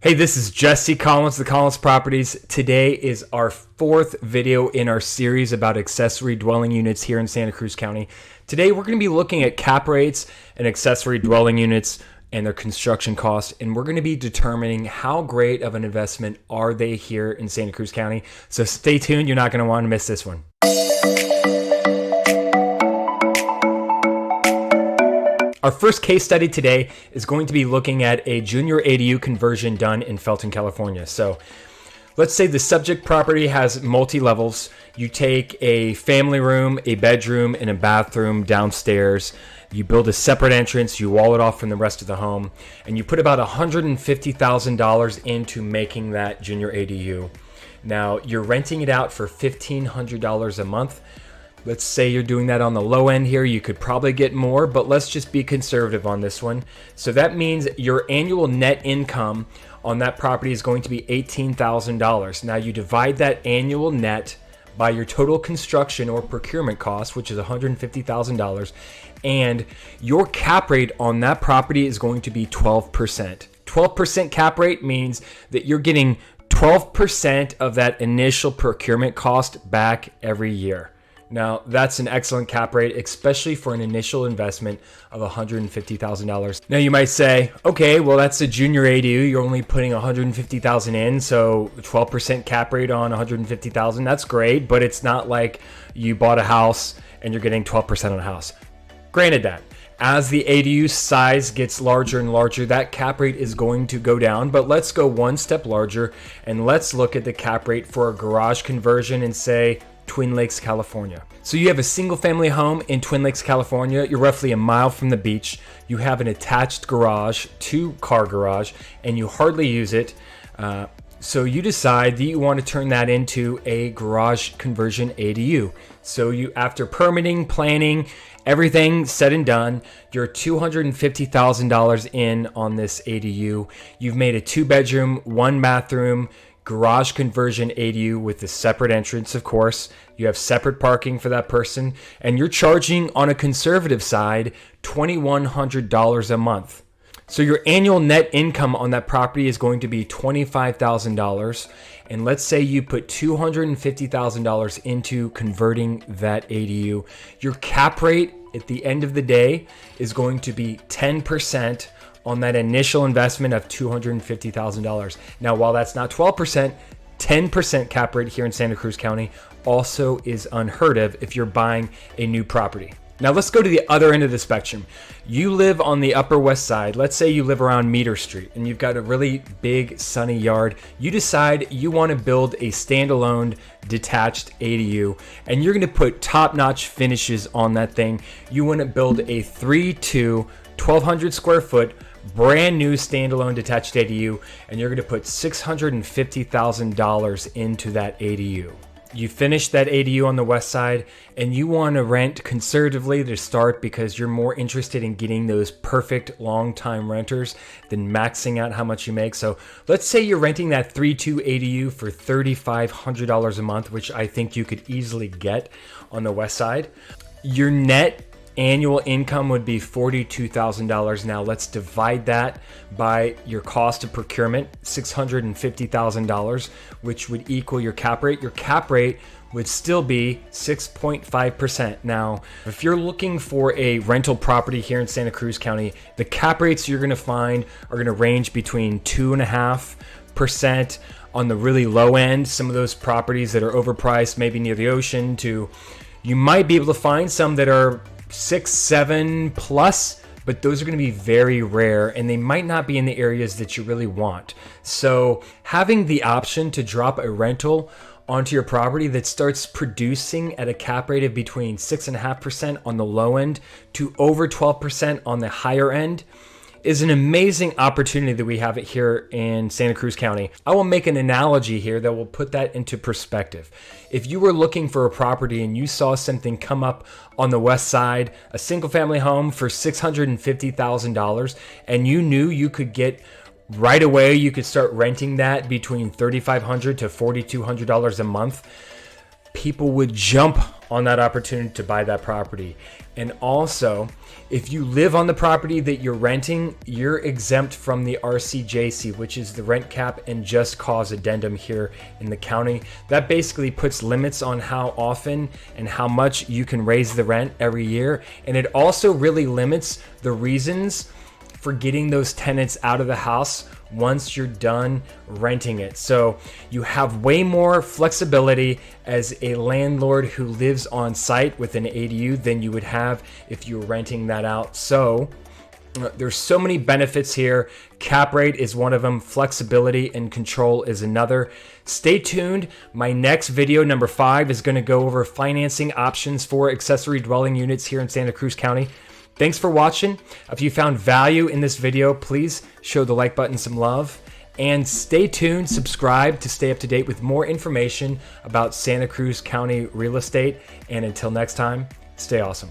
Hey, this is Jesse Collins, the Collins Properties. Today is our fourth video in our series about accessory dwelling units here in Santa Cruz County. Today, we're going to be looking at cap rates and accessory dwelling units and their construction costs, and we're going to be determining how great of an investment are they here in Santa Cruz County. So stay tuned. You're not going to want to miss this one. Our first case study today is going to be looking at a junior ADU conversion done in Felton, California. So let's say the subject property has multi-levels. You take a family room, a bedroom, and a bathroom downstairs. You build a separate entrance, you wall it off from the rest of the home, and you put about $150,000 into making that junior ADU. Now, you're renting it out for $1,500 a month. Let's say you're doing that on the low end here. You could probably get more, but let's just be conservative on this one. So that means your annual net income on that property is going to be $18,000. Now you divide that annual net by your total construction or procurement cost, which is $150,000, and your cap rate on that property is going to be 12%. 12% cap rate means that you're getting 12% of that initial procurement cost back every year. Now, that's an excellent cap rate, especially for an initial investment of $150,000. Now, you might say, okay, well, that's a junior ADU. You're only putting $150,000 in, so 12% cap rate on $150,000. That's great, but it's not like you bought a house and you're getting 12% on a house. Granted that. As the ADU size gets larger and larger, that cap rate is going to go down, but let's go one step larger and let's look at the cap rate for a garage conversion in, say, Twin Lakes, California. So you have a single family home in Twin Lakes, California. You're roughly a mile from the beach. You have an attached garage, 2-car garage, and you hardly use it. So you decide that you want to turn that into a garage conversion ADU. So you, after permitting, planning, everything said and done, you're $250,000 in on this ADU. You've made a 2-bedroom, 1-bathroom, garage conversion ADU with a separate entrance, of course. You have separate parking for that person, and you're charging, on a conservative side, $2,100 a month. So your annual net income on that property is going to be $25,000, and let's say you put $250,000 into converting that ADU. Your cap rate at the end of the day is going to be 10% on that initial investment of $250,000. Now, while that's not 12%, 10% cap rate here in Santa Cruz County also is unheard of if you're buying a new property. Now, let's go to the other end of the spectrum. You live on the Upper West Side. Let's say you live around Meter Street and you've got a really big sunny yard. You decide you want to build a standalone detached ADU, and you're going to put top-notch finishes on that thing. You want to build a 3-2, 1,200 square foot brand new standalone detached ADU, and you're going to put $650,000 into that ADU. You finish that ADU on the west side, and you want to rent conservatively to start because you're more interested in getting those perfect long-time renters than maxing out how much you make. So let's say you're renting that 3-2 ADU for $3,500 a month, which I think you could easily get on the west side. Your net annual income would be $42,000. Now let's divide that by your cost of procurement, $650,000, which would equal your cap rate. Your cap rate would still be 6.5%. Now, if you're looking for a rental property here in Santa Cruz County, the cap rates you're going to find are going to range between 2.5% on the really low end. Some of those properties that are overpriced, maybe near the ocean, to you might be able to find some that are 6, 7 plus, but those are going to be very rare and they might not be in the areas that you really want. So having the option to drop a rental onto your property that starts producing at a cap rate of between 6.5% on the low end to over 12% on the higher end is an amazing opportunity that we have it here in Santa Cruz County. I will make an analogy here that will put that into perspective. If you were looking for a property and you saw something come up on the west side, a single family home for $650,000, and you knew you could get right away, you could start renting that between $3,500 to $4,200 a month, people would jump on that opportunity to buy that property. And also, if you live on the property that you're renting, you're exempt from the RCJC, which is the rent cap and just cause addendum here in the county. That basically puts limits on how often and how much you can raise the rent every year. And it also really limits the reasons for getting those tenants out of the house once you're done renting it. So you have way more flexibility as a landlord who lives on site with an ADU than you would have if you were renting that out. So there's so many benefits here. Cap rate is one of them. Flexibility and control is another. Stay tuned. My next video, number 5, is going to go over financing options for accessory dwelling units here in Santa Cruz County. Thanks for watching. If you found value in this video, please show the like button some love. And stay tuned, subscribe to stay up to date with more information about Santa Cruz County real estate. And until next time, stay awesome.